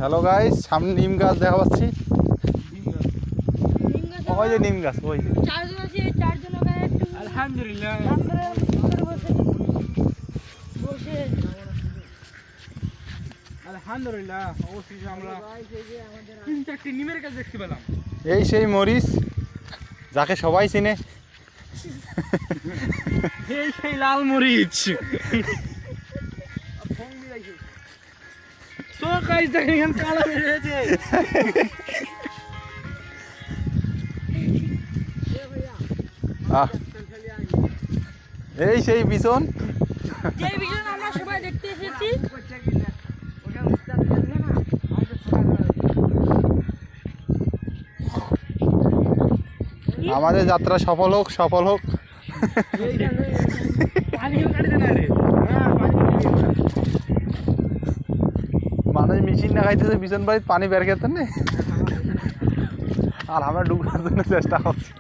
Hello guys, সামনে নিম গাছ দেখা পাচ্ছি। ওই যে নিম গাছ, ওই যে চারজন আছে, চারজন ওখানে একটু আলহামদুলিল্লাহ বসে আলহামদুলিল্লাহ অবশ্যই আমরা 3-4টি নিমের গাছ দেখতে পেলাম। এই সেই মরিচ যাকে সবাই চিনে। এই সেই লাল মরিচ। তো গাইস দেখেন এখানে কালো বেরিয়েছে। এই সেই বিছন। যে ভিডিও আমরা সবাই দেখতে এসেছি। আমাদের যাত্রা সফল হোক, সফল হোক। মানুষ মেশিন না খাইতেছে বিছন বাড়িতে পানি বের খেতে নেই, আর আমরা ডুবার জন্য চেষ্টা করছি।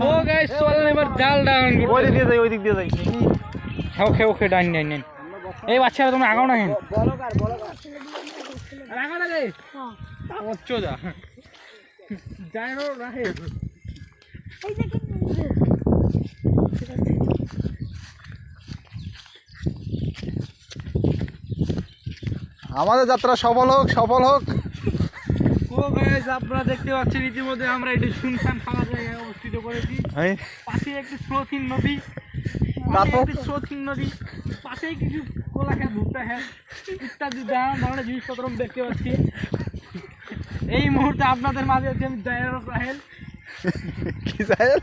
ও গাইস চলেন এবার জাল ডাউন ওই দিক দিয়ে যাই, ওই দিক দিয়ে যাই। ওকে ওকে ডান ডান ডান। এই বাচ্চারা তোমরা আগাও না কেন? আগাও না রে। ওচ্চো যা যাই রো রাহে। এই দেখেন আমাদের যাত্রা সফল হোক, সফল হোক। ও গাইস আপনারা দেখতে পাচ্ছেন ইতিমধ্যে আমরা এটি শুনশান ফাঁকা জায়গায় অবস্থিত করেছি। পাশে একটি স্রোতহীন নদী, স্রোতহীন নদী, পাশেই কিছু কোলাখেত ভুট্টা খেত ইত্যাদি নানান ধরনের জিনিসপত্র আমরা দেখতে পাচ্ছি। এই মুহূর্তে আপনাদের মাঝে আছে আমি জায়র রাহেল। কি সাহেব?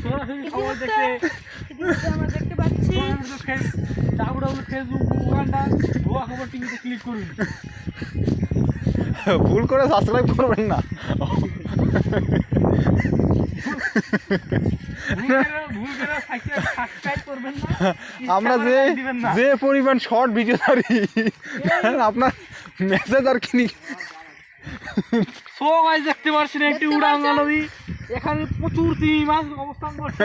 সরাসরি খবর দেখতে আমরা দেখতে পাচ্ছি ফেসবুক, উগান্ডা, গোয়া খবর টিভিতে ক্লিক করুন। ভুল করে সাবস্ক্রাইব করবেন না। আমরা যে যে পরিমাণ শর্ট ভিডিও ছাড়ি, আপনার মেসেজ আর কিনি। সো গাইস দেখতে পাচ্ছেন একটি উড়াঙ্গা নদী, এখানে প্রচুর তিমি মাছ অবস্থান করছে।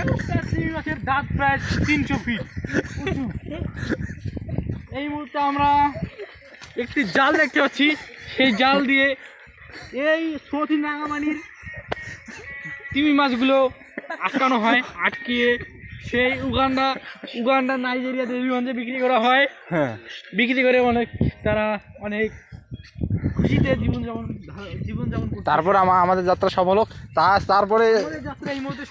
একটা তিমি মাছের দাঁত প্রায় 300 ফিট উঁচু। এই মুহূর্তে আমরা একটি জাল দেখতে পাচ্ছি, সেই জাল দিয়ে এই স্রোতহীন রাঙামাটির তিমি মাছগুলো আটকানো হয়, আটকিয়ে সেই উগান্ডা নাইজেরিয়া দেবীগঞ্জে বিক্রি করা হয়। বিক্রি করে অনেক তারা অনেক খুশিতে জীবনযাপন করছে। তারপর আমাদের যাত্রা সফল হোক। তারপরে আমাদের যাত্রা এই মুহূর্তে